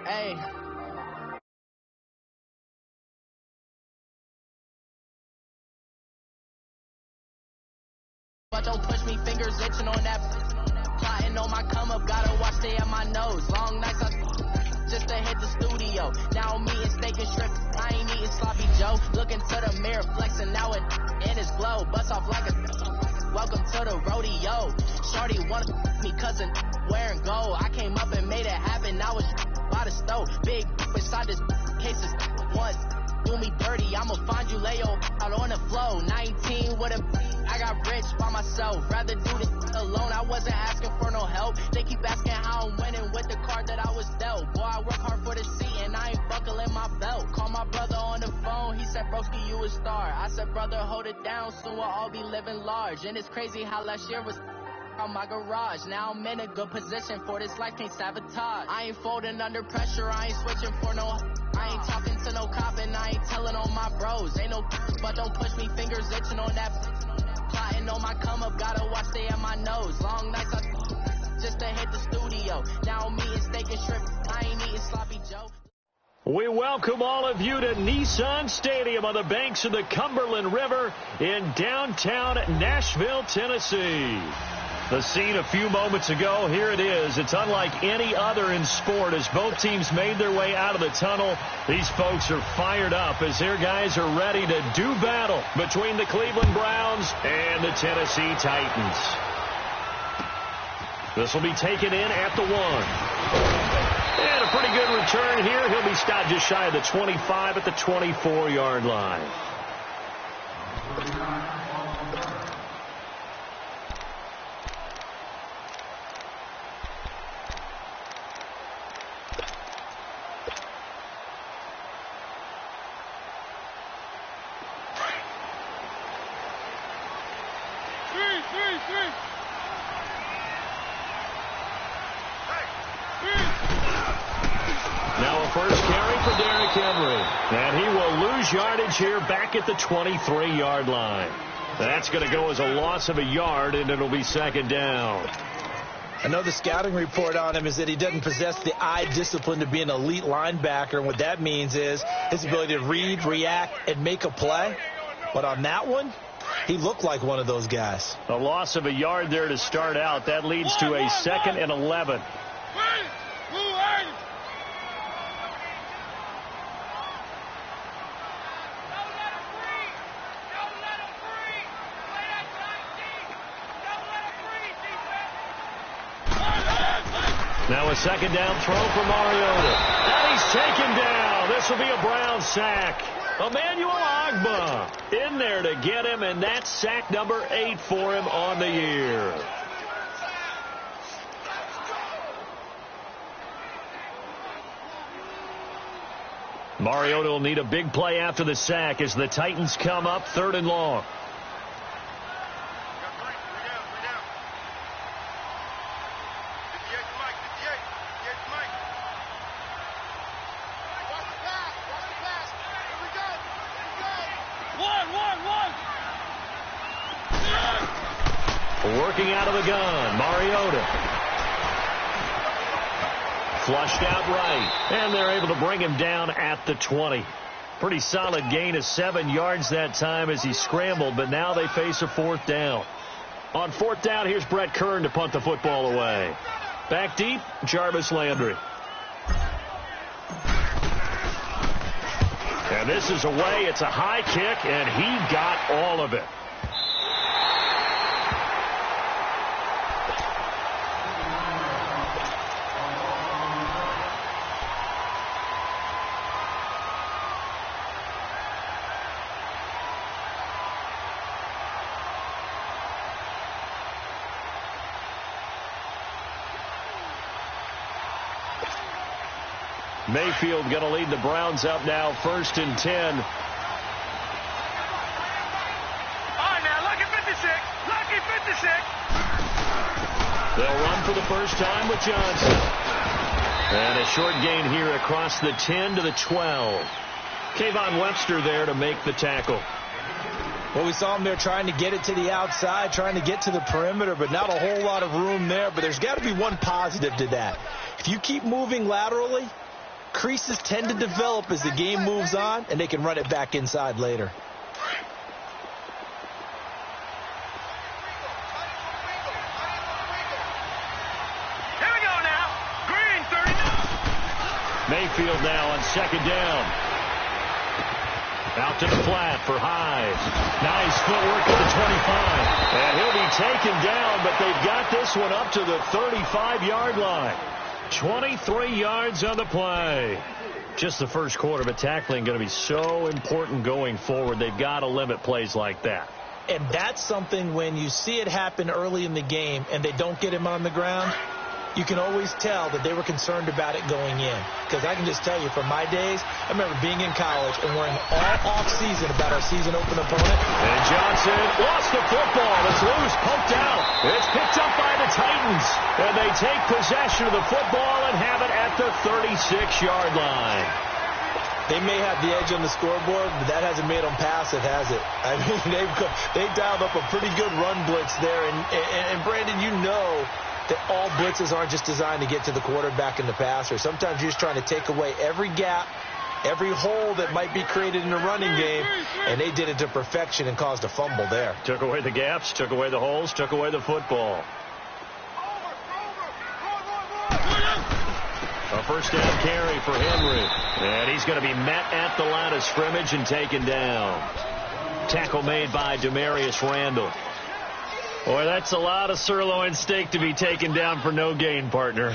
Hey. But don't push me, fingers itching on that. Plotting on my come up, gotta watch stay at my nose. Long nights just to hit the studio. Now I'm eating steak and shrimp. I ain't eating sloppy Joe. Looking to the mirror, flexing now it in his glow. Bust off like a welcome to the rodeo. Shorty wanna me cousin wearing gold. I came up and made it happen. I was by the stove. Big beside this cases once. Do me dirty, I'ma find you, lay your out on the floor. 19 with a I got rich by myself. Rather do this alone. I wasn't asking for no help. They keep asking how I'm winning with the card that I was dealt. Boy, I work hard for the seat and I ain't buckling my belt. Call my brother on the phone. He said, broski, you a star. I said, brother, hold it down. Soon we'll all be living large. And it's crazy how last year was on my garage. Now I'm in a good position for this life, can't sabotage. I ain't folding under pressure. I ain't switching for no. I ain't talking to no cop and I ain't telling on my bros. Ain't no but don't push me, fingers itching on that. Plotting on my come up, gotta watch stay at my nose. Long nights just to hit the studio. Now I'm eating steak and shrimp. I ain't eating sloppy Joe. We welcome all of you to Nissan Stadium on the banks of the Cumberland River in downtown Nashville, Tennessee. The scene a few moments ago, here it is. It's unlike any other in sport as both teams made their way out of the tunnel. These folks are fired up as their guys are ready to do battle between the Cleveland Browns and the Tennessee Titans. This will be taken in at the 1. And a pretty good return here. He'll be stopped just shy of the 25 at the 24-yard line. Now a first carry for Derrick Henry. And he will lose yardage here back at the 23-yard line. That's going to go as a loss of a yard, and it'll be second down. I know the scouting report on him is that he doesn't possess the eye discipline to be an elite linebacker. And what that means is his ability to read, react, and make a play. But on that one, he looked like one of those guys. A loss of a yard there to start out. That leads to a 2nd and 11. Now a second down throw for Mariota. And he's taken down. This will be a Brown sack. Emmanuel Ogbah in there to get him, and that's sack number 8 for him on the year. Mariota will need a big play after the sack as the Titans come up 3rd and long. Working out of the gun, Mariota. Flushed out right, and they're able to bring him down at the 20. Pretty solid gain of 7 yards that time as he scrambled, but now they face a 4th down. On 4th down, here's Brett Kern to punt the football away. Back deep, Jarvis Landry. And this is away. It's a high kick, and he got all of it. Mayfield going to lead the Browns up now, 1st and 10. All right, now, lucky 56. Lucky 56. They'll run for the first time with Johnson. And a short gain here across the 10 to the 12. Kayvon Webster there to make the tackle. Well, we saw him there trying to get it to the outside, trying to get to the perimeter, but not a whole lot of room there. But there's got to be one positive to that. If you keep moving laterally, Creases tend to develop as the game moves on, and they can run it back inside later. Here we go now. Green, 30. Mayfield now on second down. Out to the flat for Hives. Nice footwork to the 25. And he'll be taken down, but they've got this one up to the 35-yard line. 23 yards on the play. Just the first quarter, but tackling going to be so important going forward. They've got to limit plays like that. And that's something when you see it happen early in the game and they don't get him on the ground, you can always tell that they were concerned about it going in. Because I can just tell you from my days, I remember being in college and worrying all off-season about our season-open opponent. And Johnson lost the football. It's loose, poked out. It's picked up by the Titans. And they take possession of the football and have it at the 36-yard line. They may have the edge on the scoreboard, but that hasn't made them passive, has it? I mean, they've dialed up a pretty good run blitz there. And Brandon, you know that all blitzes aren't just designed to get to the quarterback and the passer. Sometimes you're just trying to take away every gap, every hole that might be created in the running game, and they did it to perfection and caused a fumble there. Took away the gaps, took away the holes, took away the football. A first down carry for Henry. And he's going to be met at the line of scrimmage and taken down. Tackle made by Demarius Randall. Boy, that's a lot of sirloin steak to be taken down for no gain, partner.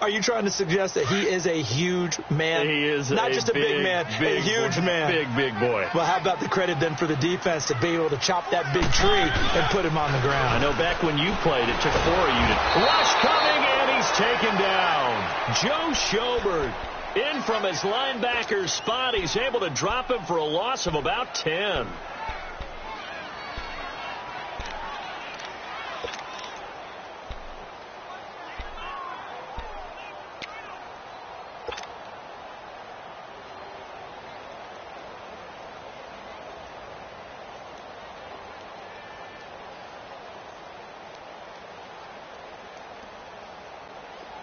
Are you trying to suggest that he is a huge man? He is not just a big man, a huge man. Big boy. Well, how about the credit then for the defense to be able to chop that big tree and put him on the ground? I know back when you played, it took 4 of you to rush coming, and he's taken down. Joe Schobert in from his linebacker spot. He's able to drop him for a loss of about 10.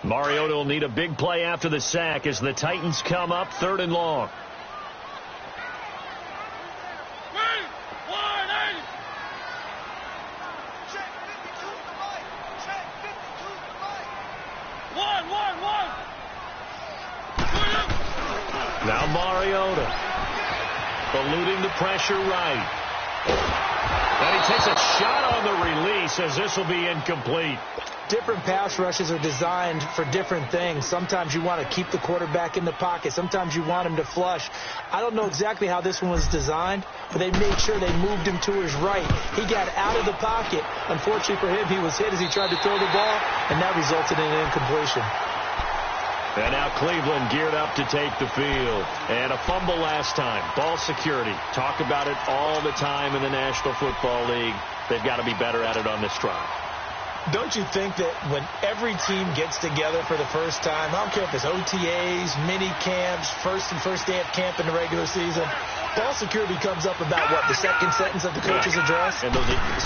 Mariota will need a big play after the sack as the Titans come up 3rd and long. Now Mariota eluding the pressure right. And he takes a shot on the release as this will be incomplete. Different pass rushes are designed for different things. Sometimes you want to keep the quarterback in the pocket. Sometimes you want him to flush. I don't know exactly how this one was designed, but they made sure they moved him to his right. He got out of the pocket. Unfortunately for him, he was hit as he tried to throw the ball, and that resulted in an incompletion. And now Cleveland geared up to take the field. And a fumble last time. Ball security. Talk about it all the time in the National Football League. They've got to be better at it on this drive. Don't you think that when every team gets together for the first time, I don't care if it's OTAs, mini camps, first day of camp in the regular season, ball security comes up about what, the second sentence of the coach's address? And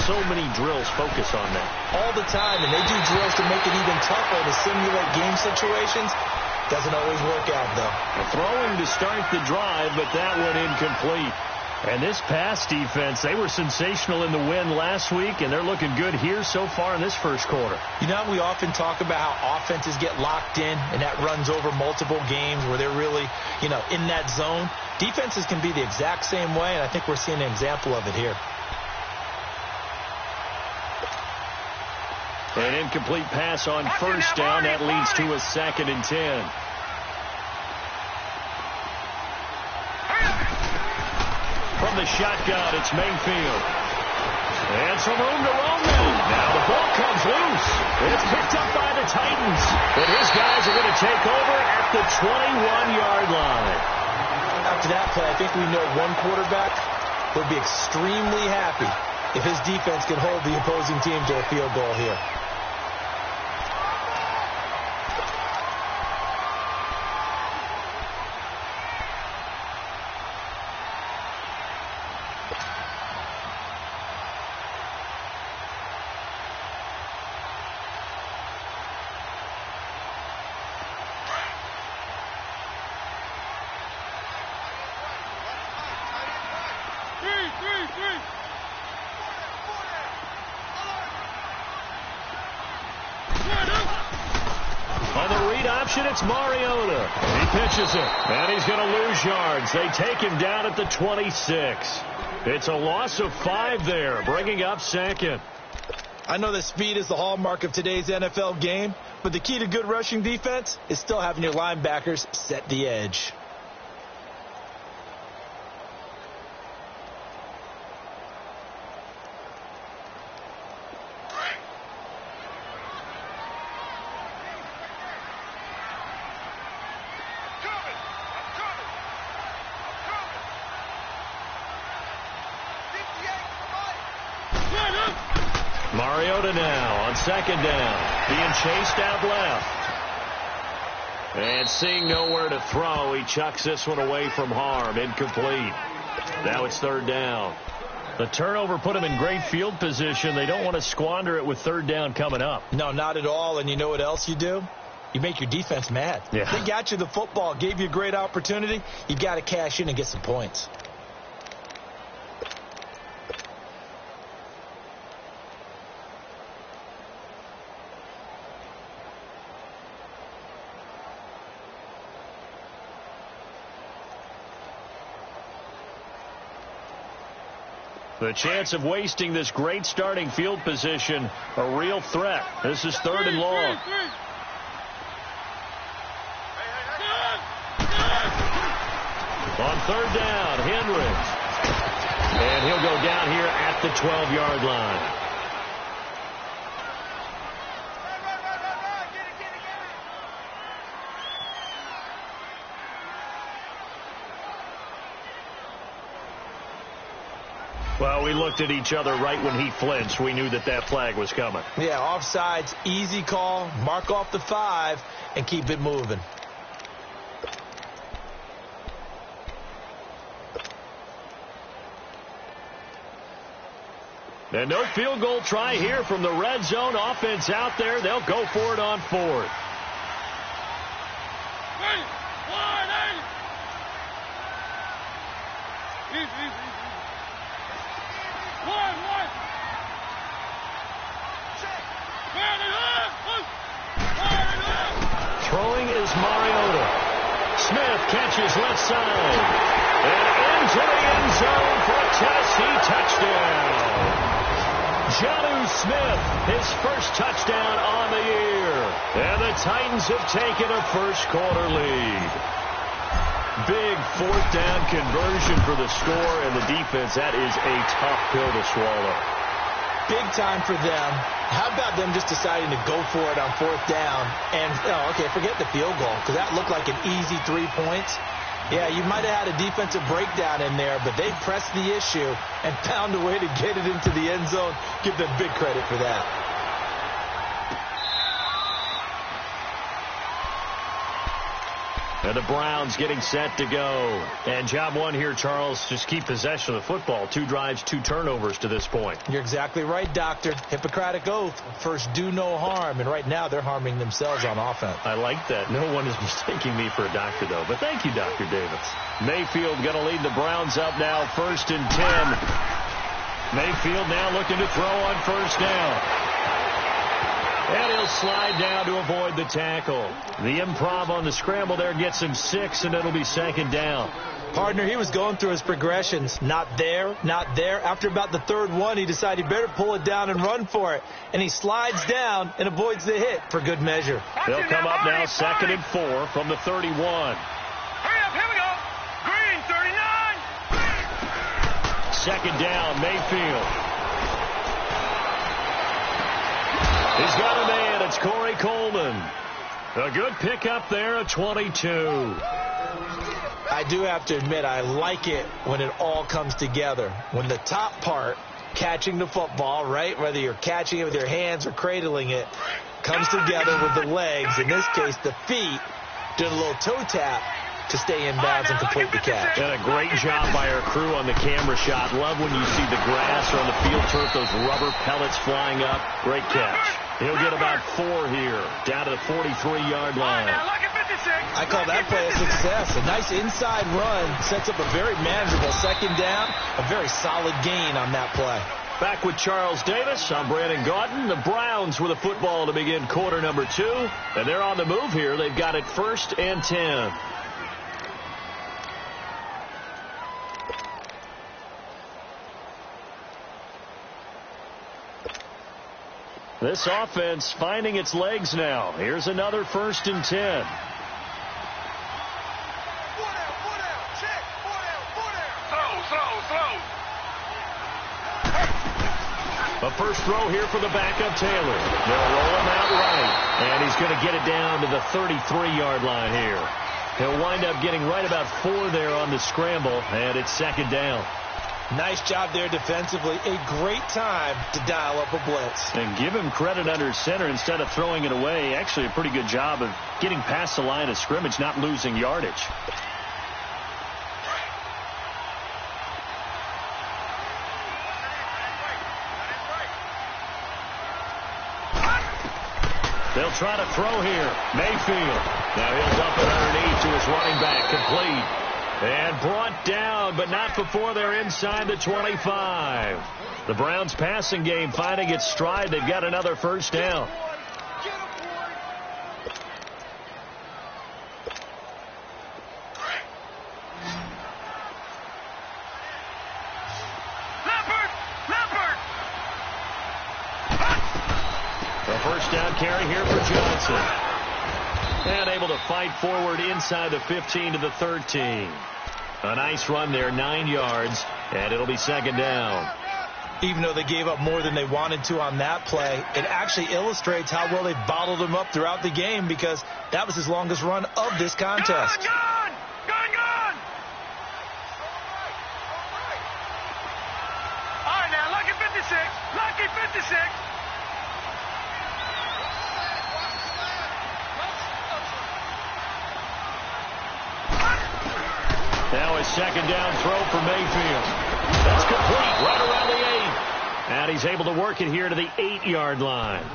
so many drills focus on that. All the time, and they do drills to make it even tougher to simulate game situations. Doesn't always work out, though. Throwing to start the drive, but that one incomplete. And this pass defense, they were sensational in the win last week, and they're looking good here so far in this first quarter. You know, we often talk about how offenses get locked in, and that runs over multiple games where they're really, in that zone. Defenses can be the exact same way, and I think we're seeing an example of it here. An incomplete pass on first down. That leads to a 2nd and 10. From the shotgun, it's Mayfield. And some room to roam now. Now the ball comes loose. It's picked up by the Titans. And his guys are going to take over at the 21-yard line. After that play, I think we know one quarterback will be extremely happy if his defense can hold the opposing team to a field goal here. On the read option, it's Mariota. He pitches it, and he's going to lose yards. They take him down at the 26. It's a loss of 5 there, bringing up second. I know that speed is the hallmark of today's NFL game, but the key to good rushing defense is still having your linebackers set the edge. Mariota now on second down, being chased out left. And seeing nowhere to throw, he chucks this one away from harm, incomplete. Now it's third down. The turnover put him in great field position. They don't want to squander it with third down coming up. No, not at all. And you know what else you do? You make your defense mad. Yeah. They got you the football, gave you a great opportunity. You got to cash in and get some points. The chance of wasting this great starting field position, a real threat. This is third and long. On third down, Hendricks. And he'll go down here at the 12-yard line. Well, we looked at each other right when he flinched. We knew that that flag was coming. Yeah, offsides, easy call, mark off the 5, and keep it moving. And no field goal try here from the red zone offense out there. They'll go for it on fourth. Throwing is Mariota. Smith catches left side. And into the end zone for a Tennessee touchdown. Jonnu Smith, his first touchdown on the year. And the Titans have taken a first-quarter lead. Big fourth down conversion for the score, and the defense, that is a tough pill to swallow. Big time for them. How about them just deciding to go for it on fourth down? And, okay, forget the field goal, because that looked like an easy 3 points. Yeah, you might have had a defensive breakdown in there, but they pressed the issue and found a way to get it into the end zone. Give them big credit for that. And the Browns getting set to go. And job one here, Charles, just keep possession of the football. 2 drives, 2 turnovers to this point. You're exactly right, Doctor. Hippocratic oath. First, do no harm. And right now, they're harming themselves on offense. I like that. No one is mistaking me for a doctor, though. But thank you, Dr. Davis. Mayfield going to lead the Browns up now, 1st and 10. Mayfield now looking to throw on first down. And he'll slide down to avoid the tackle. The improv on the scramble there gets him 6, and it'll be 2nd down. Partner, he was going through his progressions. Not there, not there. After about the 3rd one, he decided he better pull it down and run for it. And he slides down and avoids the hit for good measure. They'll come up now 2nd and 4 from the 31. Hurry up, here we go. Green, 39. 2nd down, Mayfield. He's got a man. It's Corey Coleman. A good pickup there at 22. I do have to admit, I like it when it all comes together. When the top part, catching the football, right, whether you're catching it with your hands or cradling it, comes together with the legs, in this case the feet, doing a little toe tap to stay in bounds and complete the catch. And a great job by our crew on the camera shot. Love when you see the grass or on the field turf, those rubber pellets flying up. Great catch. He'll get about 4 here, down to the 43-yard line. I call that play a success. A nice inside run sets up a very manageable 2nd down, a very solid gain on that play. Back with Charles Davis. I'm Brandon Gaudin. The Browns with a football to begin quarter number 2. And they're on the move here. They've got it 1st and 10. This offense finding its legs now. Here's another 1st and 10. A first throw here for the backup Taylor. They'll roll him out right. And he's going to get it down to the 33-yard line here. He'll wind up getting right about 4 there on the scramble, and it's 2nd down. Nice job there defensively. A great time to dial up a blitz. And give him credit under center instead of throwing it away. Actually a pretty good job of getting past the line of scrimmage, not losing yardage. They'll try to throw here. Mayfield. Now he'll dump it underneath to his running back. Complete. And brought down, but not before they're inside the 25. The Browns passing game finding its stride. They've got another 1st down. The 1st down carry here for Johnson. And able to fight forward inside the 15 to the 13. A nice run there, 9 yards, and it'll be 2nd down. Even though they gave up more than they wanted to on that play, it actually illustrates how well they bottled him up throughout the game because that was his longest run of this contest. Gone! All right, now, lucky 56. Lucky 56. Now a 2nd down throw for Mayfield. That's complete right around the 8. And he's able to work it here to the 8-yard line.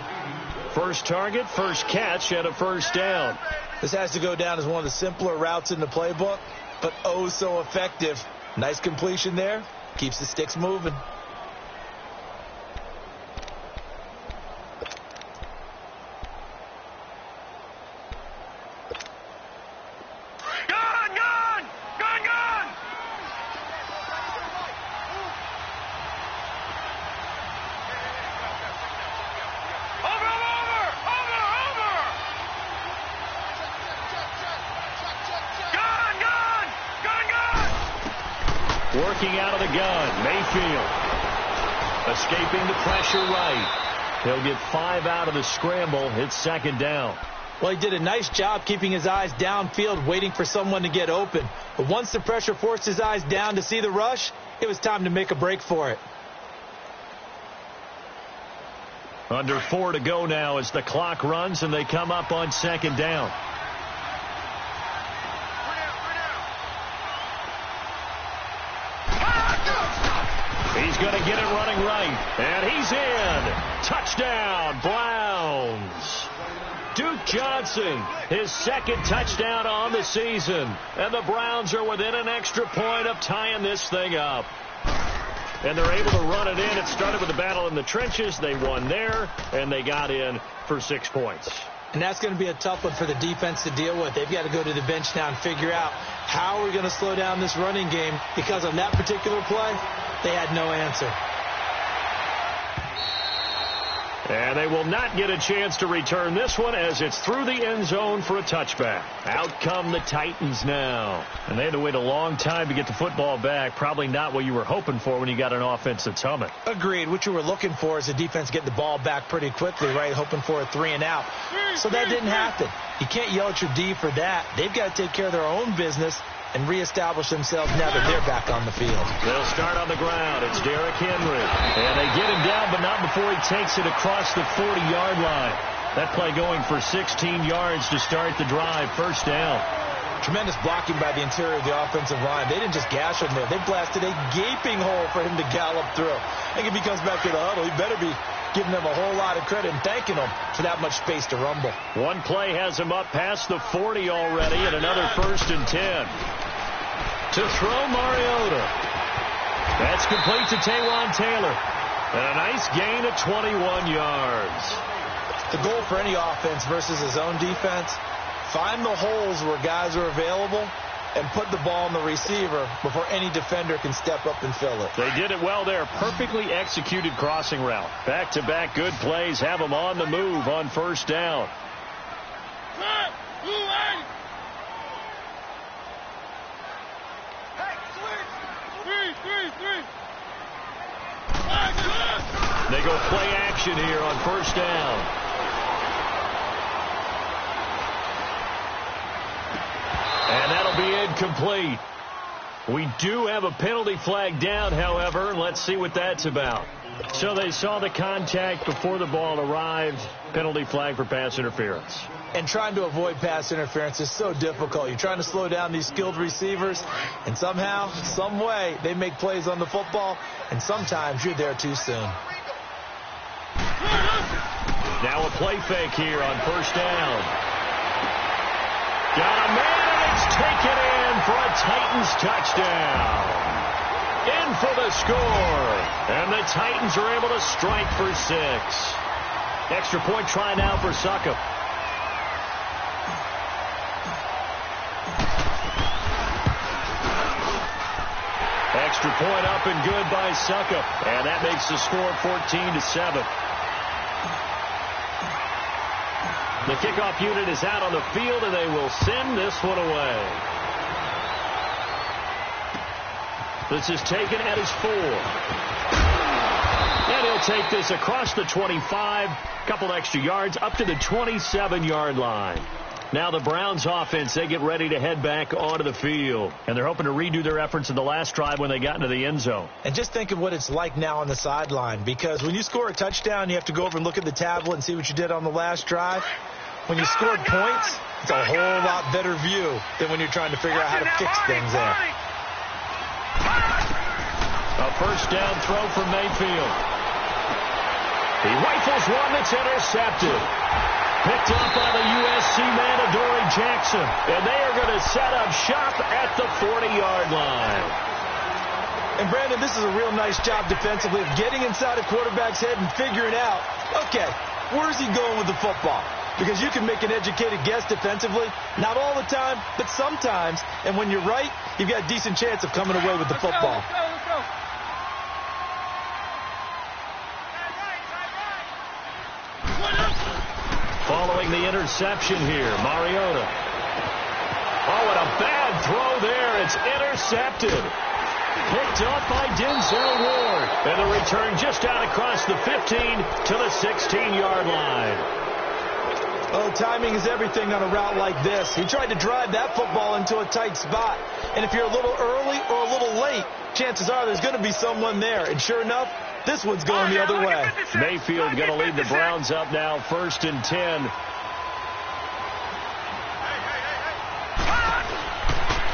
First target, 1st catch, and a 1st down. This has to go down as one of the simpler routes in the playbook, but oh so effective. Nice completion there. Keeps the sticks moving. Working out of the gun, Mayfield. Escaping the pressure right. He'll get 5 out of the scramble. It's 2nd down. Well, he did a nice job keeping his eyes downfield, waiting for someone to get open. But once the pressure forced his eyes down to see the rush, it was time to make a break for it. Under 4 to go now as the clock runs and they come up on 2nd down. He's going to get it running right. And he's in. Touchdown, Browns. Duke Johnson, his 2nd touchdown on the season. And the Browns are within an extra point of tying this thing up. And they're able to run it in. It started with a battle in the trenches. They won there, and they got in for 6 points. And that's going to be a tough one for the defense to deal with. They've got to go to the bench now and figure out how we're going to slow down this running game, because on that particular play, they had no answer. And they will not get a chance to return this one as it's through the end zone for a touchback. Out come the Titans now. And they had to wait a long time to get the football back. Probably not what you were hoping for when you got an offensive summit. Agreed. What you were looking for is the defense getting the ball back pretty quickly, right? Hoping for a 3 and out. So that didn't happen. You can't yell at your D for that. They've got to take care of their own business and reestablish themselves now that they're back on the field. They'll start on the ground. It's Derrick Henry. And they get him down, but not before he takes it across the 40-yard line. That play going for 16 yards to start the drive. 1st down. Tremendous blocking by the interior of the offensive line. They didn't just gash him there. They blasted a gaping hole for him to gallop through. I think if he comes back to the huddle, he better be giving them a whole lot of credit and thanking them for that much space to rumble. One play has him up past the 40 already, and another 1st and 10. To throw Mariota. That's complete to Taywan Taylor. And a nice gain of 21 yards. The goal for any offense versus his own defense, find the holes where guys are available and put the ball on the receiver before any defender can step up and fill it. They did it well there. Perfectly executed crossing route. Back-to-back good plays have them on the move on first down. They go play action here on first down. And that'll be incomplete. We do have a penalty flag down, however. Let's see what that's about. So they saw the contact before the ball arrived. Penalty flag for pass interference. And trying to avoid pass interference is so difficult. You're trying to slow down these skilled receivers, and somehow, some way, they make plays on the football, and sometimes you're there too soon. Now a play fake here on first down. Got a man, and it's taken in for a Titans touchdown. In for the score. And the Titans are able to strike for 6. Extra point try now for Suckup. Extra point up and good by Suckup. And that makes the score 14-7. The kickoff unit is out on the field, and they will send this one away. This is taken at his 4. And he'll take this across the 25, couple extra yards, up to the 27-yard line. Now the Browns offense, they get ready to head back onto the field. And they're hoping to redo their efforts in the last drive when they got into the end zone. And just think of what it's like now on the sideline, because when you score a touchdown, you have to go over and look at the tablet and see what you did on the last drive. When you scored points, it's a whole lot better view than when you're trying to figure out how to fix things there. A first down throw from Mayfield. He rifles one that's intercepted. Picked up by the USC man, Adoree Jackson. And they are going to set up shop at the 40-yard line. And, Brandon, this is a real nice job defensively of getting inside a quarterback's head and figuring out, okay, where's he going with the football? Because you can make an educated guess defensively. Not all the time, but sometimes. And when you're right, you've got a decent chance of coming away with the football. Let's go. Following the interception here, Mariota. Oh, and a bad throw there. It's intercepted. Picked up by Denzel Ward. And the return just out across the 15 to the 16-yard line. Oh, timing is everything on a route like this. He tried to drive that football into a tight spot. And if you're a little early or a little late, chances are there's going to be someone there. And sure enough, this one's going the other way. Mayfield going to lead the Browns up now, 1st and 10.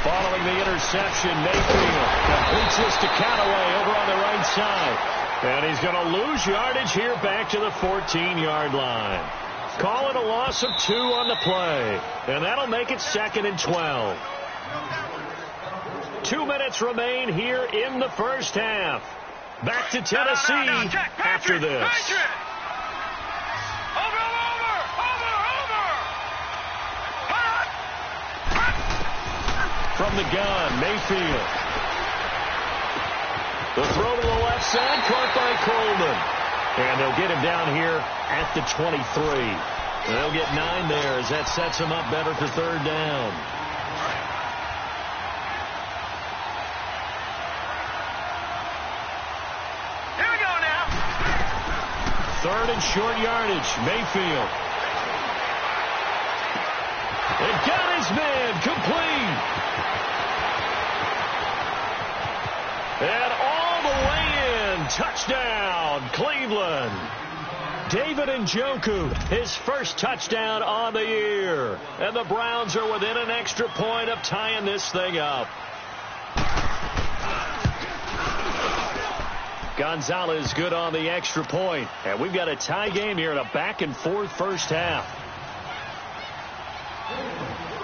Following the interception, Mayfield completes this to Callaway over on the right side. And he's going to lose yardage here back to the 14-yard line. Call it a loss of 2 on the play. And that'll make it 2nd and 12. 2 minutes remain here in the first half. Back to Tennessee after this. From the gun, Mayfield. The throw to the left side, caught by Coleman. And they'll get him down here at the 23. They'll get 9 there as that sets him up better for 3rd down. Here we go now. 3rd and short yardage, Mayfield. It got his man complete. And all the way in, touchdown, Cleveland. David Njoku, his first touchdown on the year. And the Browns are within an extra point of tying this thing up. Gonzalez good on the extra point. And we've got a tie game here in a back-and-forth first half.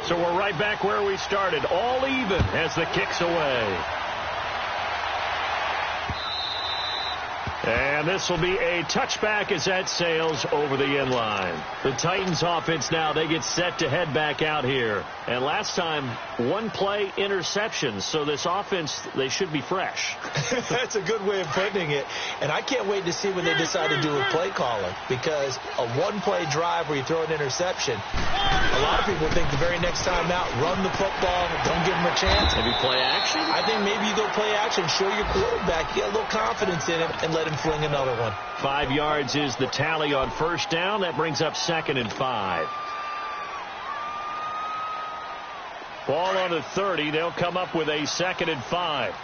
So we're right back where we started, all even as the kick's away. And this will be a touchback as that sails over the end line. The Titans offense now, they get set to head back out here. And last time, one play interception. So this offense, they should be fresh. That's a good way of putting it. And I can't wait to see when they decide to do a play calling, because a one-play drive where you throw an interception, a lot of people think the very next time out, run the football, don't give them a chance. Maybe play action? I think maybe you go play action, show your quarterback, you get a little confidence in him, and let him fling another one. 5 yards is the tally on first down. That brings up 2nd and 5. Ball on the 30. They'll come up with a 2nd and 5.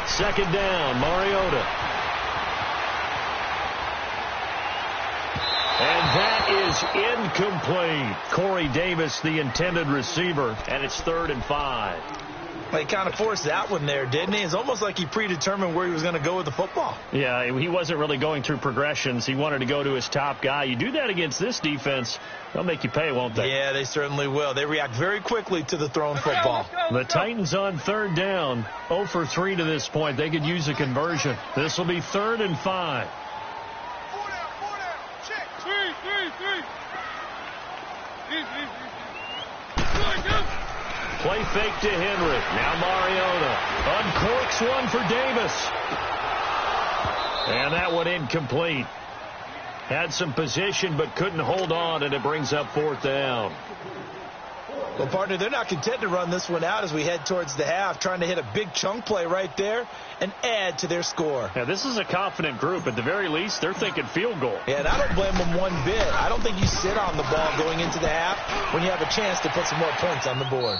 Second down, Mariota. And that is incomplete. Corey Davis, the intended receiver, and it's 3rd and 5. Well, he kind of forced that one there, didn't he? It's almost like he predetermined where he was going to go with the football. Yeah, he wasn't really going through progressions. He wanted to go to his top guy. You do that against this defense, they'll make you pay, won't they? Yeah, they certainly will. They react very quickly to the thrown football. The Titans on 3rd down, 0 for 3 to this point. They could use a conversion. This will be 3rd and 5. Play fake to Henry. Now Mariota uncorks one for Davis. And that one incomplete. Had some position but couldn't hold on, and it brings up 4th down. Well, partner, they're not content to run this one out as we head towards the half, trying to hit a big chunk play right there and add to their score. Yeah, this is a confident group. At the very least, they're thinking field goal. Yeah, and I don't blame them one bit. I don't think you sit on the ball going into the half when you have a chance to put some more points on the board.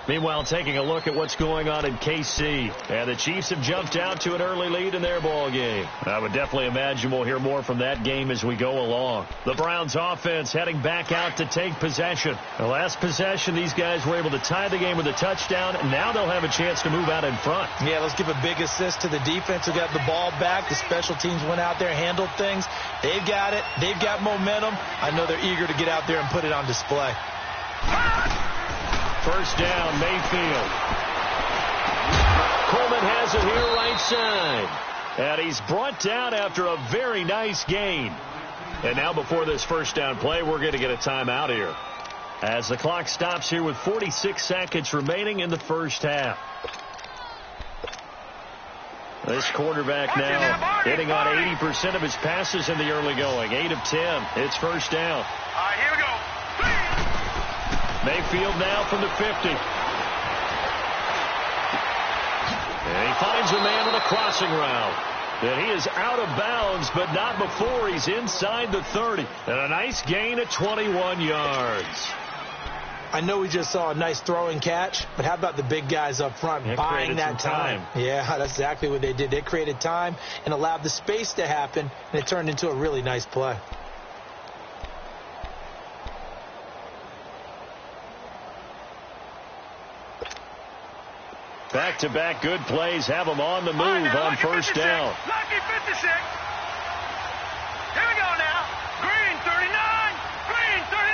Meanwhile, taking a look at what's going on in KC. And the Chiefs have jumped out to an early lead in their ball game. I would definitely imagine we'll hear more from that game as we go along. The Browns offense heading back out to take possession. The last possession, these guys were able to tie the game with a touchdown, and now they'll have a chance to move out in front. Yeah, let's give a big assist to the defense who got the ball back. The special teams went out there, handled things. They've got it. They've got momentum. I know they're eager to get out there and put it on display. First down, Mayfield. Coleman has it here right side. And he's brought down after a very nice gain. And now before this first down play, we're going to get a timeout here, as the clock stops here with 46 seconds remaining in the first half. This quarterback now hitting on 80% of his passes in the early going. 8 of 10. It's first down. All right, here we go. Mayfield now from the 50. And he finds a man on a crossing route. And he is out of bounds, but not before he's inside the 30. And a nice gain of 21 yards. I know we just saw a nice throwing catch, but how about the big guys up front buying that time? Yeah, that's exactly what they did. They created time and allowed the space to happen, and it turned into a really nice play. Back-to-back good plays have them on the move on first down. Lucky 56. Here we go now. Green 39. Green 39.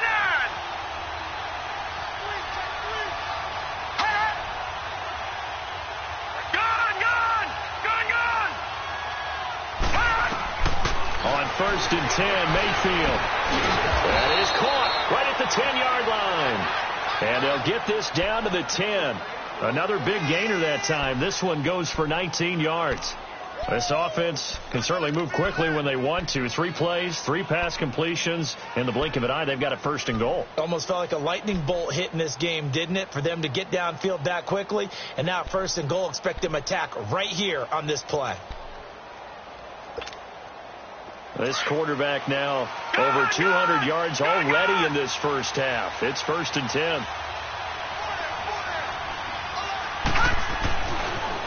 Gone, gone. Gone, gone. On 1st and 10, Mayfield. That is caught right at the 10-yard line. And they'll get this down to the 10. Another big gainer that time. This one goes for 19 yards. This offense can certainly move quickly when they want to. 3 plays, 3 pass completions. In the blink of an eye, they've got a 1st and goal. Almost felt like a lightning bolt hit in this game, didn't it? For them to get downfield that quickly. And now 1st and goal, expect them to attack right here on this play. This quarterback now over 200 yards already in this first half. It's 1st and 10.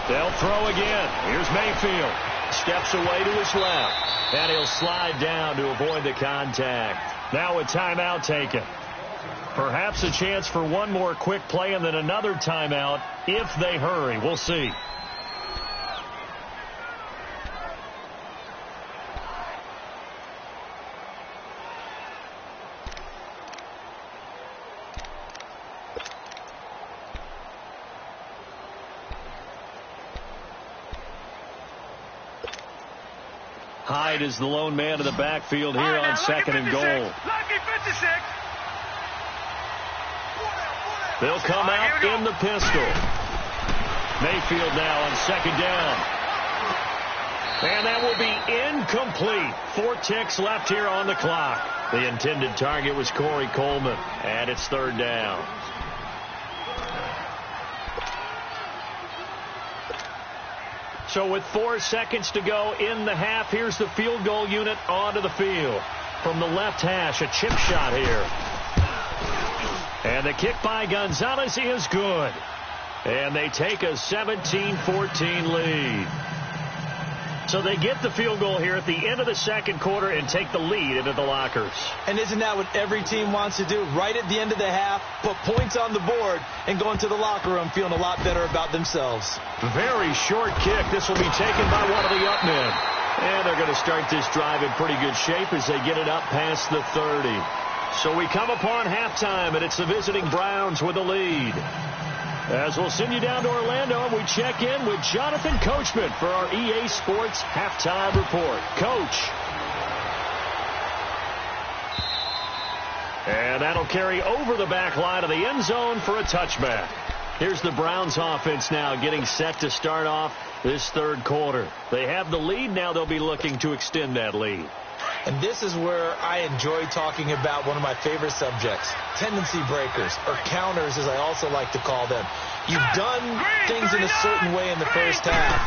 They'll throw again. Here's Mayfield. Steps away to his left. And he'll slide down to avoid the contact. Now a timeout taken. Perhaps a chance for one more quick play and then another timeout if they hurry. We'll see. Hyde is the lone man in the backfield here on second and goal. Lucky 56. They'll come out in the pistol. Mayfield now on second down. And that will be incomplete. 4 ticks left here on the clock. The intended target was Corey Coleman, and it's third down. So with 4 seconds to go in the half, here's the field goal unit onto the field. From the left hash, a chip shot here. And the kick by Gonzalez is good. And they take a 17-14 lead. So they get the field goal here at the end of the second quarter and take the lead into the lockers. And isn't that what every team wants to do? Right at the end of the half, put points on the board and go into the locker room feeling a lot better about themselves. Very short kick. This will be taken by one of the up men. And they're going to start this drive in pretty good shape as they get it up past the 30. So we come upon halftime, and it's the visiting Browns with the lead. As we'll send you down to Orlando, and we check in with Jonathan Coachman for our EA Sports Halftime Report. Coach. And that'll carry over the back line of the end zone for a touchback. Here's the Browns offense now getting set to start off this third quarter. They have the lead. Now they'll be looking to extend that lead. And this is where I enjoy talking about one of my favorite subjects, tendency breakers, or counters as I also like to call them. You've done things in a certain way in the first half,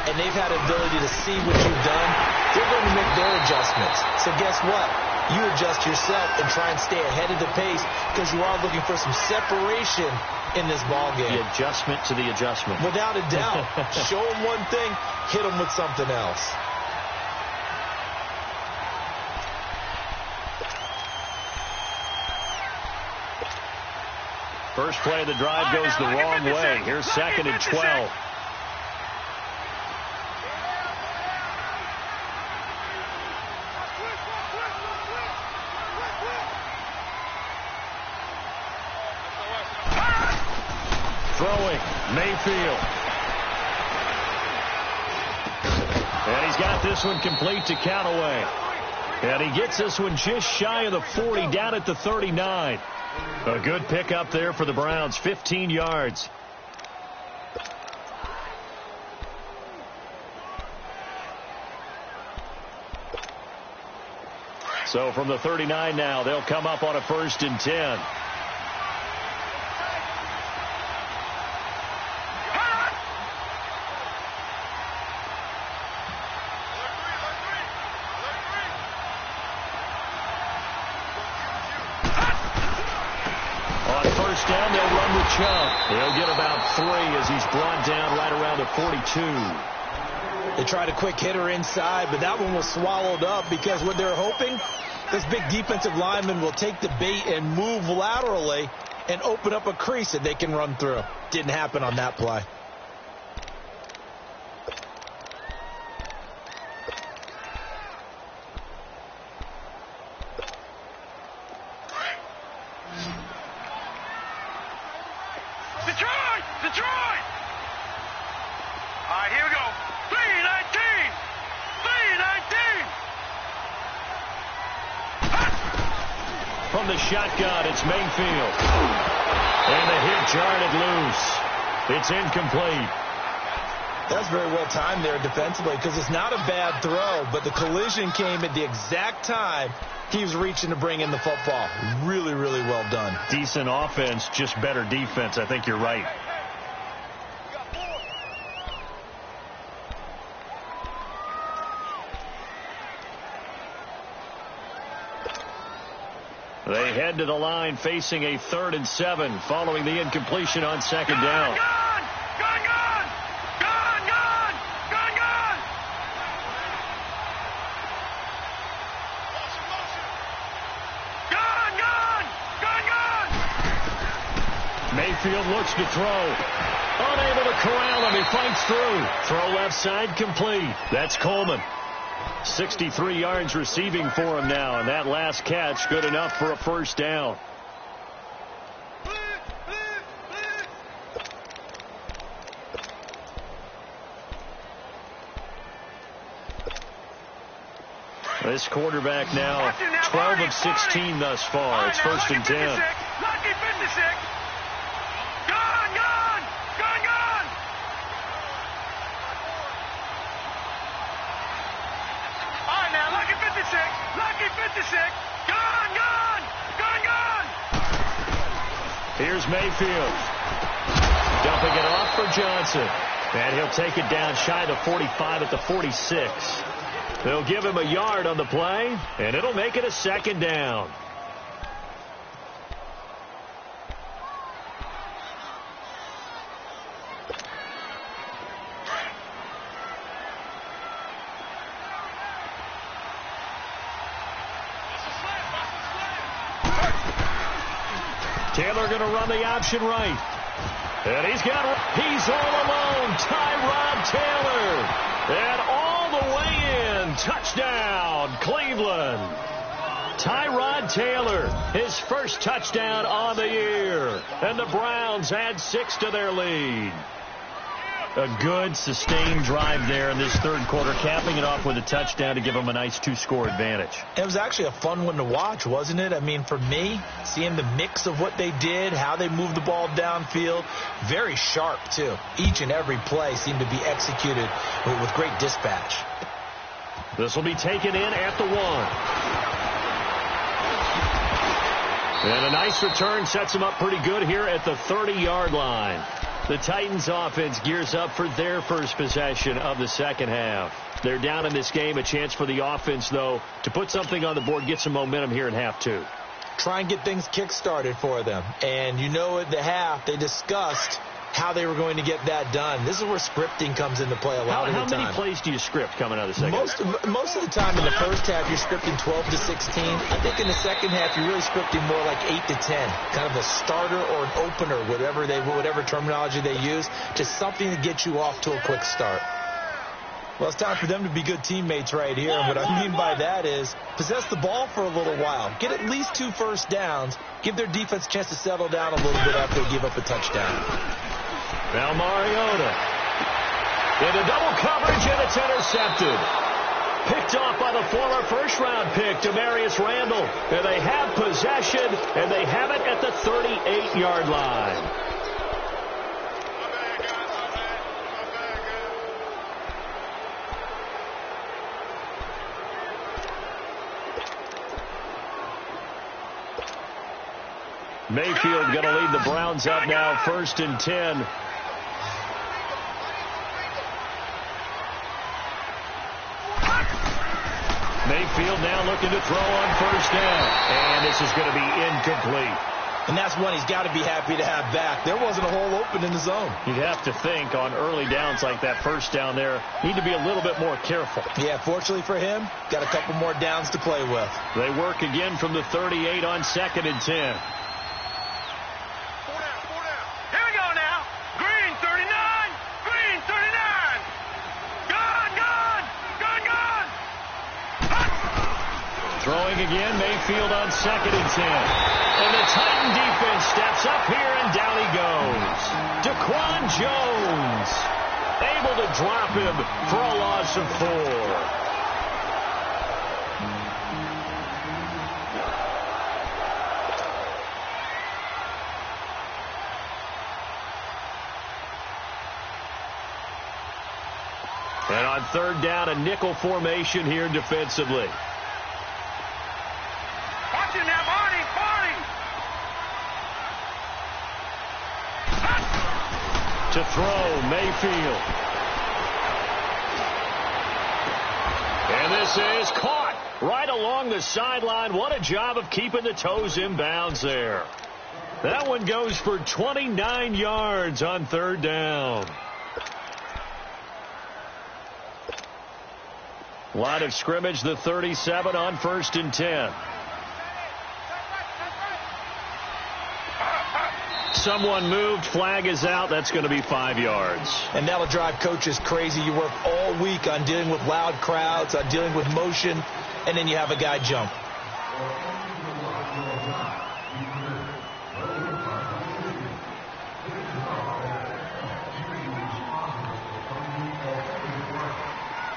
and they've had the ability to see what you've done. They're going to make their adjustments. So guess what? You adjust yourself and try and stay ahead of the pace because you are looking for some separation in this ball game. The adjustment to the adjustment. Without a doubt. Show them one thing, hit them with something else. First play of the drive goes the wrong way. Here's second and 12. Throwing, Mayfield. And he's got this one complete to Callaway. And he gets this one just shy of the 40, down at the 39. A good pickup there for the Browns, 15 yards. So from the 39 now, they'll come up on a 1st and 10. Down, they'll run with Chubb. They'll get about 3 as he's brought down right around the 42. They tried a quick hitter inside, but that one was swallowed up because what they're hoping, this big defensive lineman will take the bait and move laterally and open up a crease that they can run through. Didn't happen on that play. Detroit! All right, here we go. 319! 319! From the shotgun, it's Mayfield. And the hit jarred it loose. It's incomplete. That's very well timed there defensively because it's not a bad throw, but the collision came at the exact time he was reaching to bring in the football. Really, really well done. Decent offense, just better defense. I think you're right. They head to the line facing a 3rd and 7 following the incompletion on second down. Mayfield looks to throw. Unable to corral him. He fights through. Throw left side complete. That's Coleman. 63 yards receiving for him now, and that last catch good enough for a 1st down. This quarterback now 12 of 16 thus far. It's 1st and 10. Lucky 56. Gone. All right, now, lucky 56. Lucky 56. Gone. Here's Mayfield. Dumping it off for Johnson. And he'll take it down shy of the 45 at the 46. They'll give him a yard on the play, and it'll make it a 2nd down. Taylor going to run the option right. And he's all alone. Tyrod Taylor. And all the way in. Touchdown, Cleveland. Tyrod Taylor, his first touchdown on the year. And the Browns add 6 to their lead. A good, sustained drive there in this 3rd quarter, capping it off with a touchdown to give them a nice 2-score advantage. It was actually a fun one to watch, wasn't it? I mean, for me, seeing the mix of what they did, how they moved the ball downfield, very sharp, too. Each and every play seemed to be executed with great dispatch. This will be taken in at the 1. And a nice return sets them up pretty good here at the 30-yard line. The Titans offense gears up for their first possession of the 2nd half. They're down in this game. A chance for the offense, though, to put something on the board, get some momentum here in half 2. Try and get things kick-started for them. And you know at the half, they discussed how they were going to get that done. This is where scripting comes into play a lot of the time. How many plays do you script coming out of the 2nd half? Most of the time in the first half, you're scripting 12 to 16. I think in the 2nd half, you're really scripting more like 8 to 10. Kind of a starter or an opener, whatever terminology they use, just something to get you off to a quick start. Well, it's time for them to be good teammates right here. And what I mean by that is possess the ball for a little while. Get at least 2 first downs. Give their defense a chance to settle down a little bit after they give up a touchdown. Now Mariota. Into double coverage, and it's intercepted. Picked off by the former first-round pick, Demarius Randall. And they have possession, and they have it at the 38-yard line. Mayfield going to lead the Browns up now, 1st and 10. Mayfield now looking to throw on 1st down. And this is going to be incomplete. And that's one he's got to be happy to have back. There wasn't a hole open in the zone. You'd have to think on early downs like that 1st down there, need to be a little bit more careful. Yeah, fortunately for him, got a couple more downs to play with. They work again from the 38 on 2nd and 10. Throwing again, Mayfield on 2nd and 10. And the Titan defense steps up here, and down he goes. Daquan Jones able to drop him for a loss of 4. And on 3rd down, a nickel formation here defensively. To throw, Mayfield. And this is caught right along the sideline. What a job of keeping the toes in bounds there. That one goes for 29 yards on 3rd down. Line of scrimmage, the 37 on 1st and 10. Someone moved, flag is out. That's going to be 5 yards. And that'll drive coaches crazy. You work all week on dealing with loud crowds, on dealing with motion, and then you have a guy jump.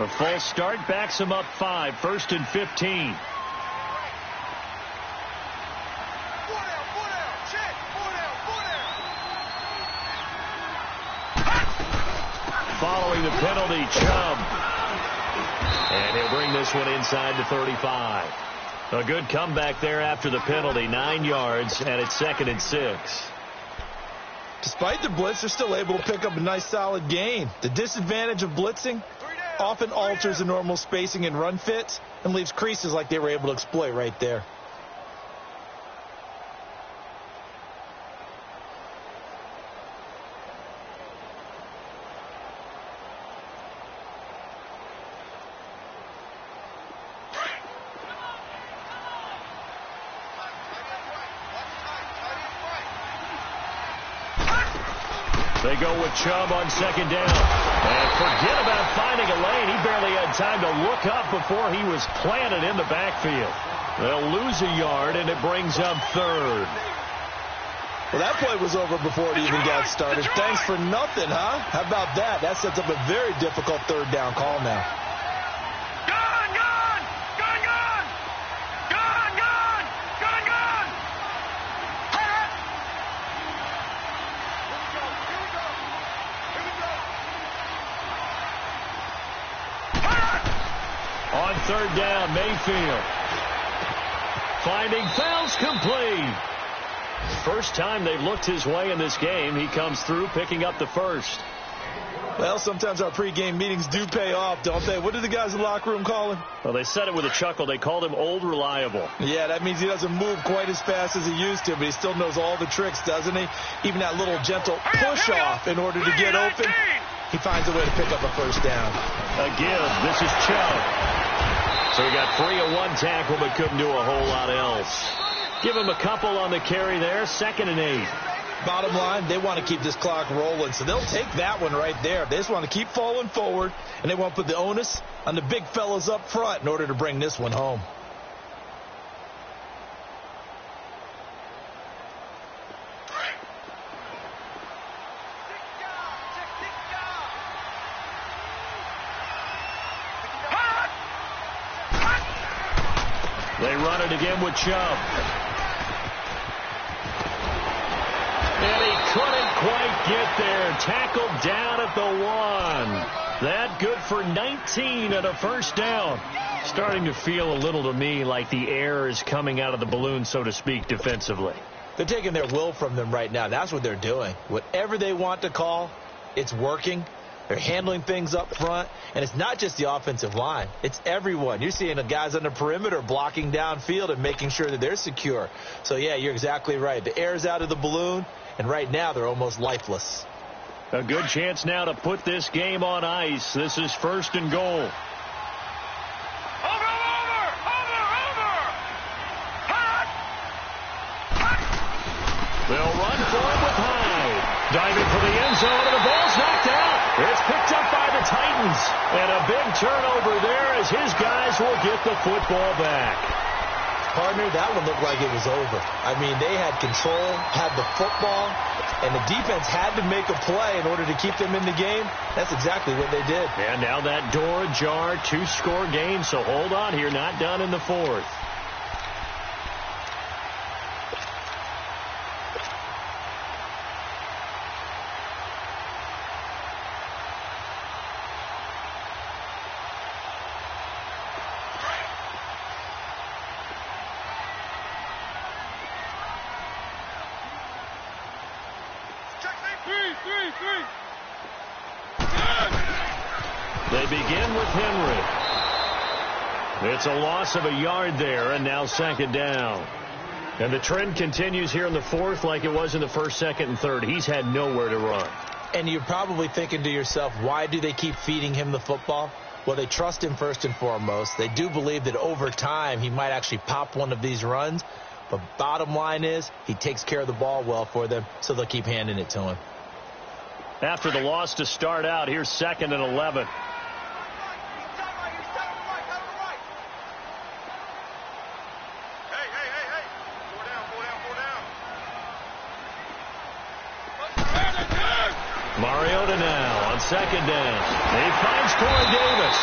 A false start backs him up 5, 1st and 15. Following the penalty, Chubb. And he'll bring this one inside the 35. A good comeback there after the penalty, 9 yards, and it's 2nd and 6. Despite the blitz, they're still able to pick up a nice solid gain. The disadvantage of blitzing often alters the normal spacing and run fits and leaves creases like they were able to exploit right there. They go with Chubb on 2nd down. And forget about finding a lane. He barely had time to look up before he was planted in the backfield. They'll lose a yard, and it brings up 3rd. Well, that play was over before it even got started. Thanks for nothing, huh? How about that? That sets up a very difficult 3rd down call now. On 3rd down, Mayfield. Finding Fells complete. First time they've looked his way in this game. He comes through picking up the 1st. Well, sometimes our pregame meetings do pay off, don't they? What did the guys in the locker room call him? Well, they said it with a chuckle. They called him Old Reliable. Yeah, that means he doesn't move quite as fast as he used to, but he still knows all the tricks, doesn't he? Even that little gentle push-off in order to get open. He finds a way to pick up a 1st down. Again, this is Chubb. So he got free of 1 tackle, but couldn't do a whole lot else. Give him a couple on the carry there, 2nd and 8. Bottom line, they want to keep this clock rolling, so they'll take that one right there. They just want to keep falling forward, and they want to put the onus on the big fellas up front in order to bring this one home. They run it again with Chubb. And he couldn't quite get there. Tackled down at the 1. That good for 19 and a 1st down. Starting to feel a little to me like the air is coming out of the balloon, so to speak, defensively. They're taking their will from them right now. That's what they're doing. Whatever they want to call, it's working. They're handling things up front, and it's not just the offensive line. It's everyone. You're seeing the guys on the perimeter blocking downfield and making sure that they're secure. So, yeah, you're exactly right. The air's out of the balloon, and right now they're almost lifeless. A good chance now to put this game on ice. This is 1st and goal. They'll run for it with Hyde. Diving for the end zone, and the ball's knocked out. It's picked up by the Titans. And a big turnover there as his guys will get the football back. Partner, that one looked like it was over. I mean, they had control, had the football, and the defense had to make a play in order to keep them in the game. That's exactly what they did. And now that door ajar, 2-score game, so hold on here, not done in the 4th. They begin with Henry. It's a loss of a yard there, and now 2nd down. And the trend continues here in the 4th like it was in the 1st, 2nd, and 3rd. He's had nowhere to run. And you're probably thinking to yourself, why do they keep feeding him the football? Well, they trust him first and foremost. They do believe that over time he might actually pop one of these runs. But bottom line is he takes care of the ball well for them, so they'll keep handing it to him. After the loss to start out, here's 2nd and 11. Mariota now on 2nd down. He finds Corey Davis.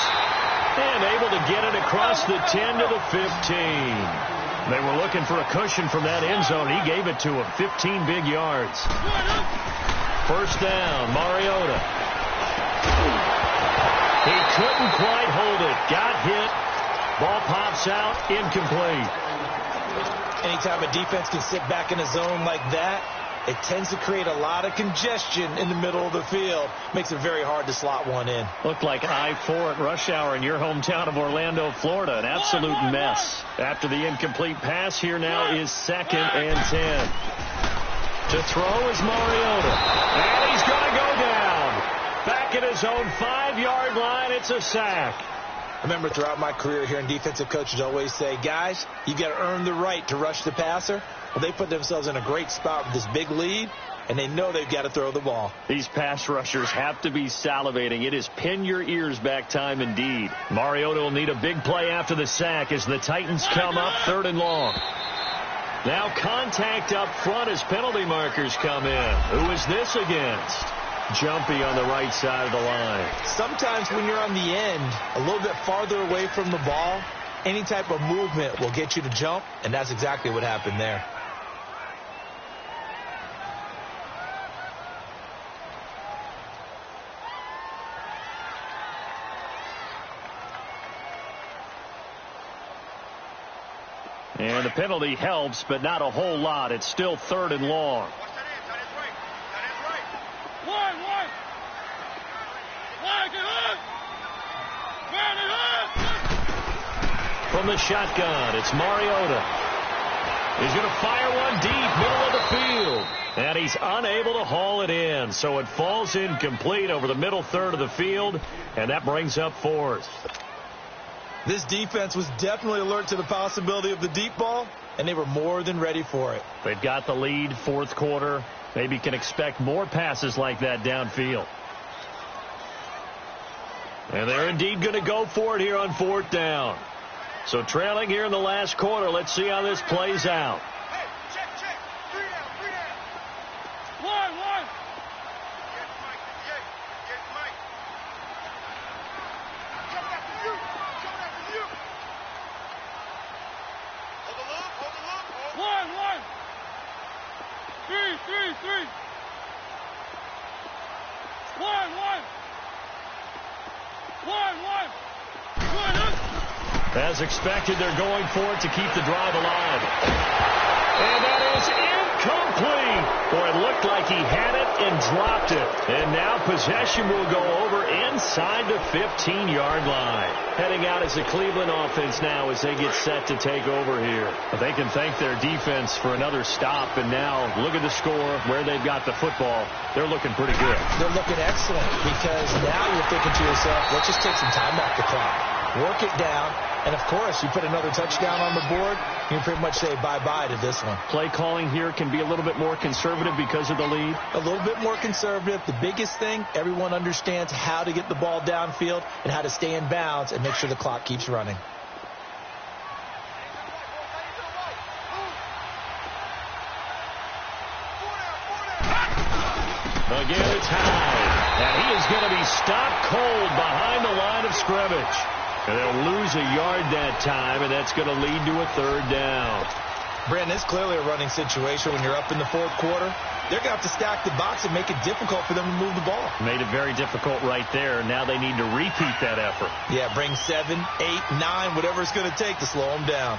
And able to get it across the 10 to the 15. They were looking for a cushion from that end zone. He gave it to him. 15 big yards. First down, Mariota. He couldn't quite hold it. Got hit. Ball pops out. Incomplete. Anytime a defense can sit back in a zone like that, it tends to create a lot of congestion in the middle of the field. Makes it very hard to slot one in. Looked like I-4 at rush hour in your hometown of Orlando, Florida. An absolute mess. After the incomplete pass, here now is 2nd and 10. To throw is Mariota. And he's going to go down. Back at his own 5-yard line. It's a sack. I remember throughout my career hearing defensive coaches always say, guys, you got to earn the right to rush the passer. Well, they put themselves in a great spot with this big lead, and they know they've got to throw the ball. These pass rushers have to be salivating. It is pin your ears back time indeed. Mariota will need a big play after the sack as the Titans come up 3rd and long. Now contact up front as penalty markers come in. Who is this against? Jumpy on the right side of the line. Sometimes when you're on the end, a little bit farther away from the ball, any type of movement will get you to jump, and that's exactly what happened there. And the penalty helps, but not a whole lot. It's still 3rd and long. From the shotgun, it's Mariota. He's going to fire one deep, middle of the field. And he's unable to haul it in. So it falls incomplete over the middle 3rd of the field, and that brings up 4th. This defense was definitely alert to the possibility of the deep ball, and they were more than ready for it. They've got the lead, 4th quarter. Maybe can expect more passes like that downfield. And they're indeed going to go for it here on 4th down. So trailing here in the last quarter. Let's see how this plays out. Hey, check. 3 down. 1. Get Mike. Coming after you. Hold the look. 1. 3. 1. As expected, they're going for it to keep the drive alive. And that is incomplete. Boy, it looked like he had it and dropped it. And now possession will go over inside the 15-yard line. Heading out as a Cleveland offense now as they get set to take over here. But they can thank their defense for another stop. And now look at the score, where they've got the football. They're looking pretty good. They're looking excellent because now you're thinking to yourself, let's just take some time off the clock. Work it down. And, of course, you put another touchdown on the board, you can pretty much say bye-bye to this one. Play calling here can be a little bit more conservative because of the lead. A little bit more conservative. The biggest thing, everyone understands how to get the ball downfield and how to stay in bounds and make sure the clock keeps running. Again, it's high. And he is going to be stopped cold behind the line of scrimmage. And they'll lose a yard that time, and that's going to lead to a 3rd down. Brandon, it's clearly a running situation when you're up in the 4th quarter. They're going to have to stack the box and make it difficult for them to move the ball. Made it very difficult right there. Now they need to repeat that effort. Yeah, bring 7, 8, 9, whatever it's going to take to slow them down.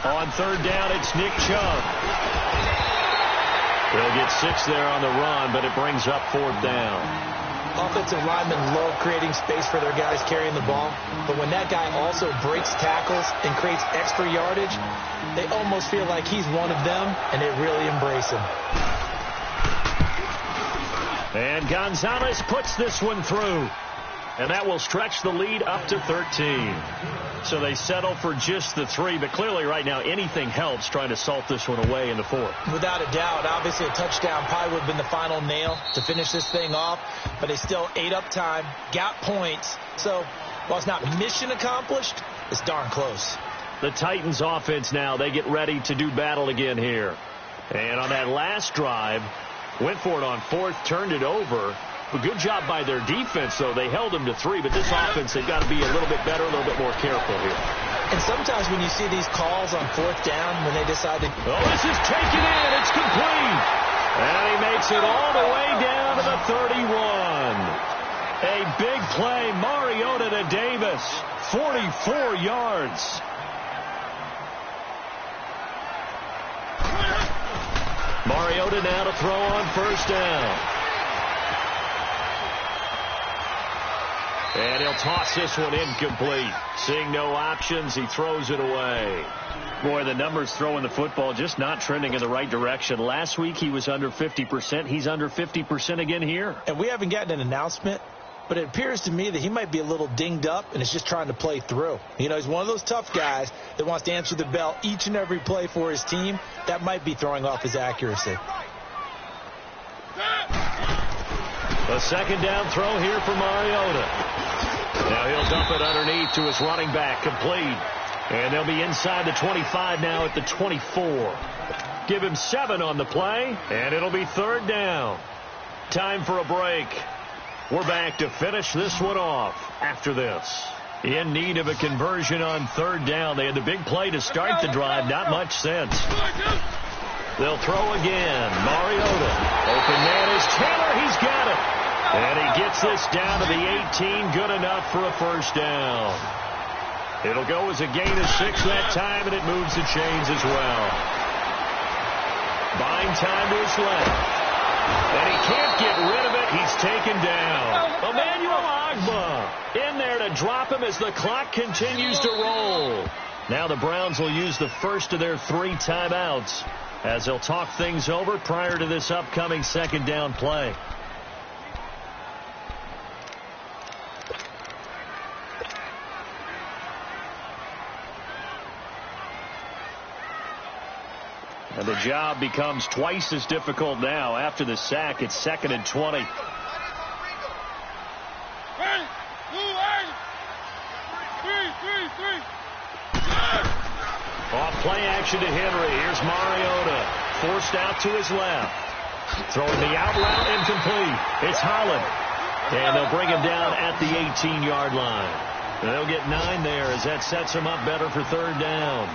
On 3rd down, it's Nick Chubb. They'll get 6 there on the run, but it brings up 4th down. Offensive linemen love creating space for their guys carrying the ball, but when that guy also breaks tackles and creates extra yardage, they almost feel like he's one of them, and they really embrace him. And Gonzalez puts this one through, and that will stretch the lead up to 13. So they settle for just the 3, but clearly right now anything helps trying to salt this one away in the 4th. Without a doubt, obviously a touchdown probably would have been the final nail to finish this thing off, but they still ate up time, got points. So while it's not mission accomplished, it's darn close. The Titans offense now, they get ready to do battle again here. And on that last drive, went for it on 4th, turned it over, A good job by their defense, though. They held them to 3, but this offense, they've got to be a little bit better, a little bit more careful here. And sometimes when you see these calls on 4th down, when they decide to... Oh, this is taken in. It's complete. And he makes it all the way down to the 31. A big play. Mariota to Davis. 44 yards. Mariota now to throw on 1st down. And he'll toss this one incomplete. Seeing no options, he throws it away. Boy, the numbers throwing the football just not trending in the right direction. Last week he was under 50%. He's under 50% again here. And we haven't gotten an announcement, but it appears to me that he might be a little dinged up and is just trying to play through. You know, he's one of those tough guys that wants to answer the bell each and every play for his team. That might be throwing off his accuracy. A 2nd down throw here for Mariota. Now he'll dump it underneath to his running back, complete. And they'll be inside the 25 now at the 24. Give him 7 on the play, and it'll be 3rd down. Time for a break. We're back to finish this one off after this. In need of a conversion on 3rd down. They had the big play to start the drive. Not much sense. They'll throw again. Mariota. Open man is Taylor. He's got it. And he gets this down to the 18. Good enough for a 1st down. It'll go as a gain of 6 that time, and it moves the chains as well. Buying time to his left. And he can't get rid of it. He's taken down. Emmanuel Ogbah in there to drop him as the clock continues to roll. Now the Browns will use the first of their 3 timeouts as they'll talk things over prior to this upcoming 2nd down play. And the job becomes twice as difficult now. After the sack, it's 2nd and 20. Off play action to Henry. Here's Mariota. Forced out to his left. Throwing the out route, incomplete. It's Holland. And they'll bring him down at the 18-yard line. And they'll get 9 there as that sets him up better for 3rd down.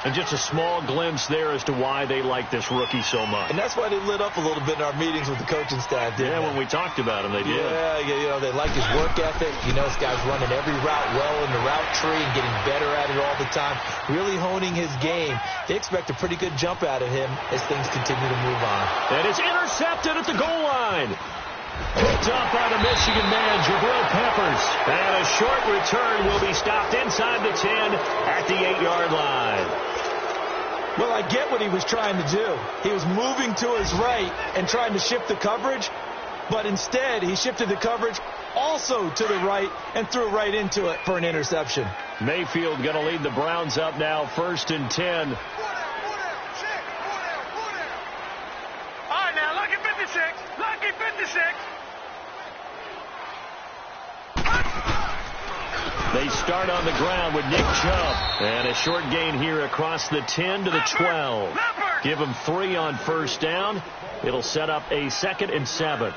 And just a small glimpse there as to why they like this rookie so much. And that's why they lit up a little bit in our meetings with the coaching staff, didn't they? When we talked about him, they did. Yeah, you know, they like his work ethic. You know, this guy's running every route well in the route tree and getting better at it all the time, really honing his game. They expect a pretty good jump out of him as things continue to move on. And it's intercepted at the goal line. Picked up by the Michigan man, Jabril Peppers. And a short return will be stopped inside the 10 at the 8-yard line. Well, I get what he was trying to do. He was moving to his right and trying to shift the coverage, but instead he shifted the coverage also to the right and threw right into it for an interception. Mayfield going to lead the Browns up now, 1st and 10. All right, now, lucky 56. Lucky 56. They start on the ground with Nick Chubb. And a short gain here across the 10 to the 12. Give him 3 on 1st down. It'll set up a 2nd and 7.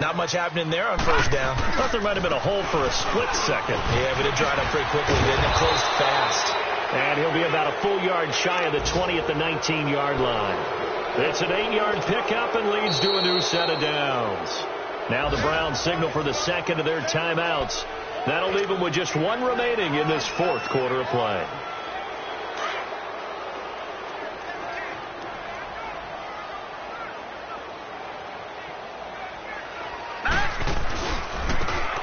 Not much happening there on 1st down. I thought there might have been a hole for a split second. Yeah, but it dried up pretty quickly, didn't it? Closed fast. And he'll be about a full yard shy of the 20 at the 19-yard line. It's an 8-yard pickup and leads to a new set of downs. Now the Browns signal for the 2nd of their timeouts. That'll leave them with just 1 remaining in this 4th quarter of play.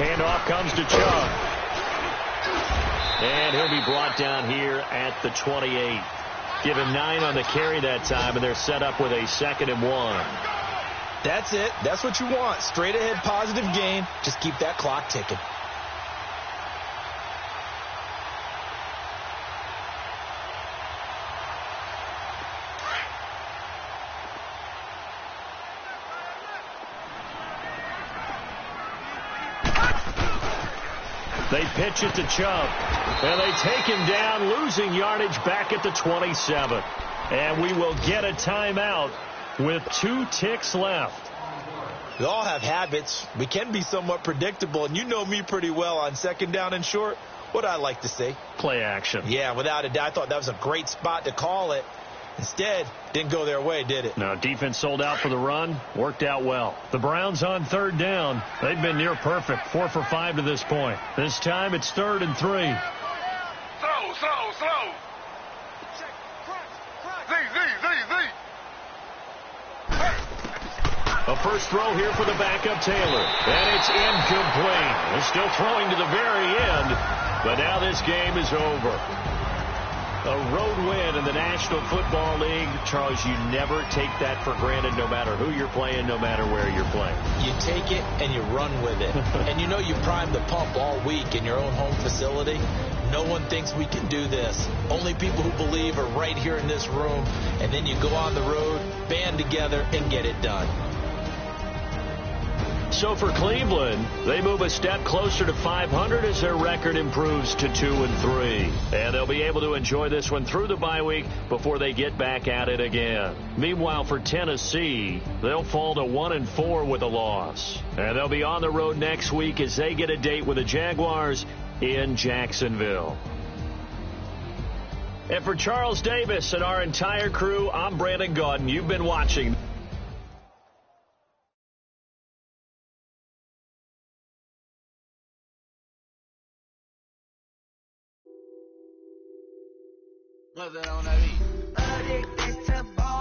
Handoff comes to Chubb. And he'll be brought down here at the 28. Give him 9 on the carry that time, and they're set up with a 2nd and 1. That's it. That's what you want. Straight ahead positive gain. Just keep that clock ticking. They pitch it to Chubb, and they take him down, losing yardage back at the 27. And we will get a timeout with 2 ticks left. We all have habits. We can be somewhat predictable, and you know me pretty well on second down and short. What I like to see? Play action. Yeah, without a doubt. I thought that was a great spot to call it. Instead, didn't go their way, did it? No, defense sold out for the run. Worked out well. The Browns on third down. They've been near perfect. 4 for 5 to this point. This time it's 3rd and 3. Slow. A first throw here for the backup Taylor. And it's incomplete. They're still throwing to the very end. But now this game is over. A road win in the National Football League. Charles, you never take that for granted no matter who you're playing, no matter where you're playing. You take it and you run with it. And you know you primed the pump all week in your own home facility. No one thinks we can do this. Only people who believe are right here in this room. And then you go on the road, band together, and get it done. So for Cleveland, they move a step closer to 500 as their record improves to 2-3. And they'll be able to enjoy this one through the bye week before they get back at it again. Meanwhile, for Tennessee, they'll fall to 1-4 with a loss. And they'll be on the road next week as they get a date with the Jaguars in Jacksonville. And for Charles Davis and our entire crew, I'm Brandon Gaudin. You've been watching. Addicted to ball.